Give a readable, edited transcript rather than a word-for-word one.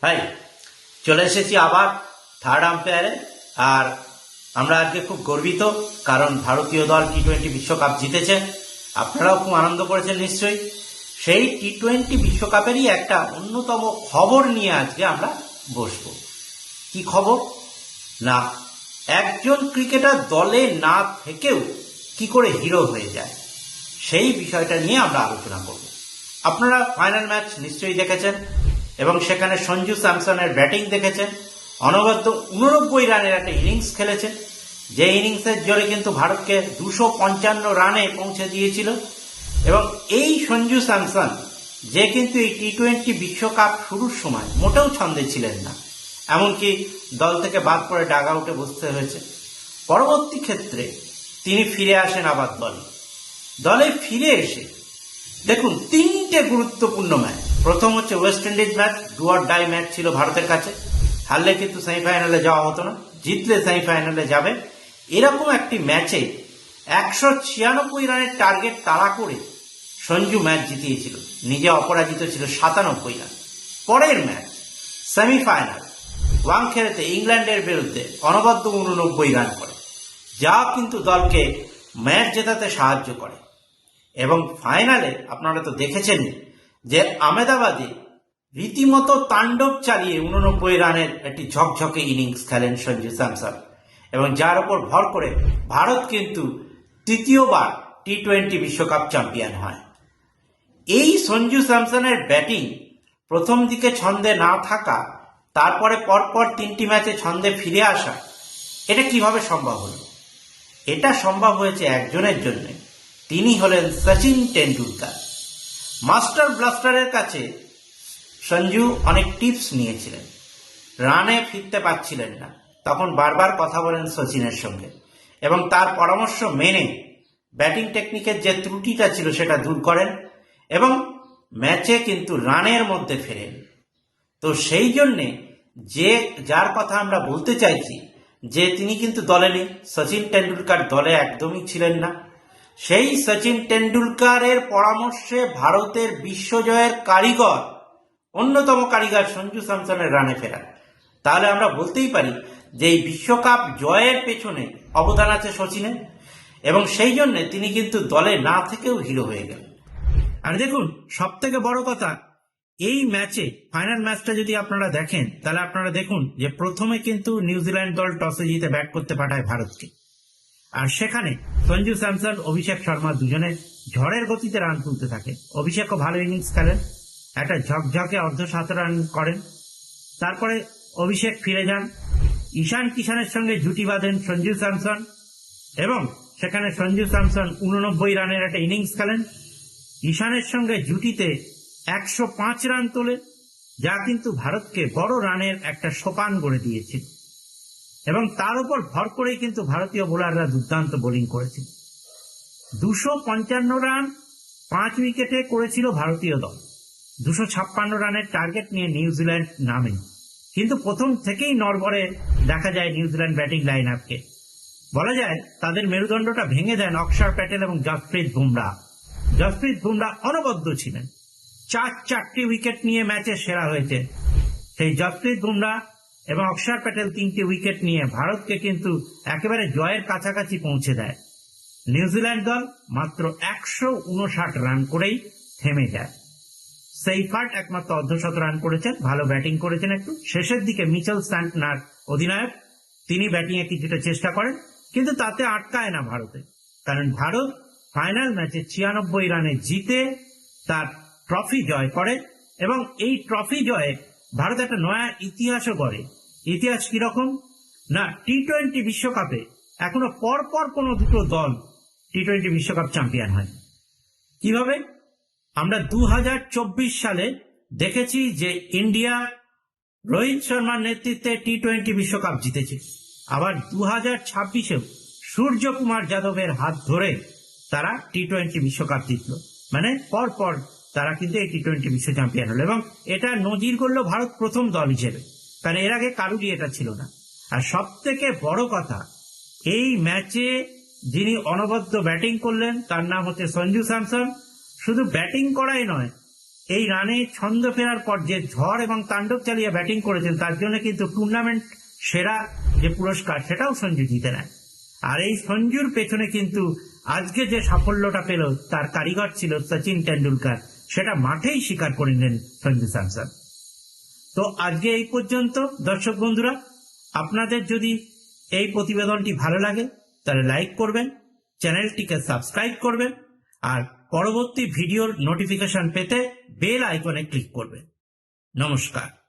High, চলে এসেছি আবার থার্ড আম্পায়ারে। আর আমরা আজকে খুব গর্বিত, কারণ ভারতীয় দল টি-20 বিশ্বকাপ জিতেছে। আপনারাও খুব আনন্দ করেছেন নিশ্চয়ই। সেই টি-20 বিশ্বকাপেরই একটা অন্যতম খবর নিয়ে আজকে আমরা বসবো। কি খবর? না, একজন ক্রিকেটার দলে না থেকেও কি করে হিরো হয়ে যায়, সেই বিষয়টা নিয়ে আমরা আলোচনা করব। আপনারা ফাইনাল ম্যাচ নিশ্চয়ই দেখেছেন এবং সেখানে সঞ্জু স্যামসনের ব্যাটিং দেখেছেন। অনবদ্য 89 রানের একটা ইনিংস খেলেছেন, যে ইনিংসের জোরে কিন্তু ভারতকে 255 রানে পৌঁছে দিয়েছিল। এবং এই সঞ্জু স্যামসন, যে কিন্তু এই টি-20 বিশ্বকাপ শুরুর সময় মোটেও ছন্দে ছিলেন না, এমনকি দল থেকে বাদ পড়ে ডাগ আউটে বসতে হয়েছে। পরবর্তী ক্ষেত্রে তিনি ফিরে আসেন আবার দলে ফিরে এসে দেখুন 3টে গুরুত্বপূর্ণ ম্যাচ। প্রথম হচ্ছে West Indies match, do or die match ছিল ভারতের কাছে। হারলে কিন্তু সেমিফাইনালে যাওয়া হতো না, জিতলে সেমিফাইনালে যাবে। এরকম একটি ম্যাচে 196 রানের টার্গেট তাড়া করে সঞ্জু ম্যাচ জিতিয়েছিল, নিজে অপরাজিত ছিল 97 রান। পরের ম্যাচ সেমিফাইনাল ওয়াংখেড়েতে ইংল্যান্ডের বিরুদ্ধে অনবদ্য 89 রান করে, যা কিন্তু দলকে ম্যাচ জেতাতে সাহায্য করে। এবং ফাইনালে আপনারা তো দেখেছেন যে আহমেদাবাদে রীতিমতো তাণ্ডব চালিয়ে 89 রানের একটি ঝকঝকে ইনিংস খেলেন সঞ্জু স্যামসন, এবং যার উপর ভর করে ভারত কিন্তু তৃতীয়বার টি-20 বিশ্বকাপ চ্যাম্পিয়ন হয়। এই সঞ্জু স্যামসনের ব্যাটিং প্রথম দিকে ছন্দে না থাকা, তারপরে পরপর 3টি ম্যাচে ছন্দে ফিরে আসা, এটা কিভাবে সম্ভব হলো? এটা সম্ভব হয়েছে একজনের জন্য, তিনি হলেন সচিন টেন্ডুলকার। মাস্টার ব্লাস্টারের কাছে সঞ্জু অনেক টিপস নিয়েছিলেন, রানে ফিরতে পারছিলেন না, তখন বারবার কথা বলেন সচিনের সঙ্গে এবং তার পরামর্শ মেনে ব্যাটিং টেকনিকের যে ত্রুটিটা ছিল সেটা দূর করেন এবং ম্যাচে কিন্তু রানের মধ্যে ফেরেন। তো সেই জন্যে যার কথা আমরা বলতে চাইছি, যে তিনি কিন্তু দলে নেই, সচিন টেন্ডুলকার দলে একদমই ছিলেন না। সেই সচিন টেন্ডুলকারের পরামর্শে ভারতের বিশ্বজয়ের কারিগর, অন্যতম কারিগর সঞ্জু স্যামসনের রানে ফেরা। তাহলে আমরা বলতেই পারি যে এই বিশ্বকাপ জয়ের পেছনে অবদান আছে সচিনের, এবং সেই জন্য তিনি কিন্তু দলে না থেকেও হিরো হয়ে গেলেন। আর দেখুন, সব থেকে বড় কথা, এই ম্যাচে ফাইনাল ম্যাচটা যদি আপনারা দেখেন, তাহলে আপনারা দেখুন যে প্রথমে কিন্তু নিউজিল্যান্ড দল টসে জিতে ব্যাট করতে পাঠায় ভারতকে। আর সেখানে সঞ্জু স্যামসন, অভিষেক শর্মা দুজনে ঝড়ের গতিতে রান তুলতে থাকে। অভিষেকও ভালো ইনিংস খেলেন, একটা ঝকঝকে অর্ধ-শতরান করেন। তারপরে অভিষেক ফিরে যান, ঈশান কিষানের সঙ্গে জুটি বাঁধেন সঞ্জু স্যামসন, এবং সেখানে সঞ্জু স্যামসন 89 রানের একটা ইনিংস খেলেন। ঈশানের সঙ্গে জুটিতে 105 রান তোলে, যা কিন্তু ভারতকে বড় রানের একটা সোপান গড়ে দিয়েছিল। এবং তার উপর ভর করেই কিন্তু ভারতীয় বোলাররা দুর্দান্ত বোলিং করেছিল। 255 রান 5 উইকেটে করেছিল ভারতীয় দল। 256 রানের টার্গেট নিয়ে নিউজিল্যান্ড নামে, কিন্তু প্রথম থেকেই নড়বড়ে দেখা যায় নিউজিল্যান্ড ব্যাটিং লাইন আপকে। বলা যায় তাদের মেরুদণ্ডটা ভেঙে দেন অক্ষর প্যাটেল এবং জসপ্রীত বুমরাহ। জসপ্রীত বুমরাহ অনবদ্য ছিলেন, 4টি উইকেট নিয়ে ম্যাচে সেরা হয়েছে সেই জসপ্রীত বুমরাহ, এবং অক্ষর প্যাটেল 3টি উইকেট নিয়ে ভারতকে কিন্তু একেবারে জয়ের কাছাকাছি পৌঁছে দেয়। নিউজিল্যান্ড দল মাত্র 159 রান করেই থেমে যায়। সেইফার্ট একমাত্র অর্ধশত রান করেছেন, ভালো ব্যাটিং করেছেন একটু শেষের দিকে। মিচেল স্যান্টনার অধিনায়ক, তিনি ব্যাটিং এ কিছুটা চেষ্টা করেন, কিন্তু তাতে আটকায় না ভারতে, কারণ ভারত ফাইনাল ম্যাচে 96 রানে জিতে তার ট্রফি জয় করে। এবং এই ট্রফি জয়ে ভারত একটা নয়া ইতিহাসও গড়ে। ইতিহাস কিরকম? না, টি-20 বিশ্বকাপে এখনো পরপর কোনো দুটো দল টি-20 বিশ্বকাপ চ্যাম্পিয়ন হয়। কিভাবে? আমরা 2024 সালে দেখেছি যে ইন্ডিয়া রোহিত শর্মার নেতৃত্বে টি-20 বিশ্বকাপ জিতেছে। আবার 2026-এও সূর্যকুমার যাদবের হাত ধরে তারা টি-20 বিশ্বকাপ জিতল। মানে পরপর তারা কিন্তু এই টি-20 বিশ্ব চ্যাম্পিয়ন হলো, এবং এটা নজির করলো ভারত প্রথম দল হিসেবে, কারণ এর আগে কারুরই এটা ছিল না। আর সব থেকে বড় কথা, এই ম্যাচে যিনি অনবদ্য ব্যাটিং করলেন তার নাম হচ্ছে সঞ্জু স্যামসন। শুধু ব্যাটিং করাই নয়, এই রানে ছন্দ ফেরার পর যে ঝড় এবং তাণ্ডব চালিয়ে ব্যাটিং করেছেন, তার জন্য কিন্তু টুর্নামেন্ট সেরা যে পুরস্কার সেটাও সঞ্জু জিতে নেয়। আর এই সঞ্জুর পেছনে কিন্তু আজকে যে সাফল্যটা পেল তার কারিগর ছিল সচিন টেন্ডুলকার, সেটা মাঠেই স্বীকার করে নিলেন সঞ্জু স্যামসন। তো আজকে এই পর্যন্ত। দর্শক বন্ধুরা, আপনাদের যদি এই প্রতিবেদনটি ভালো লাগে তাহলে লাইক করবেন, চ্যানেলটিকে সাবস্ক্রাইব করবেন, আর পরবর্তী ভিডিওর নোটিফিকেশন পেতে বেল আইকনে ক্লিক করবেন। নমস্কার।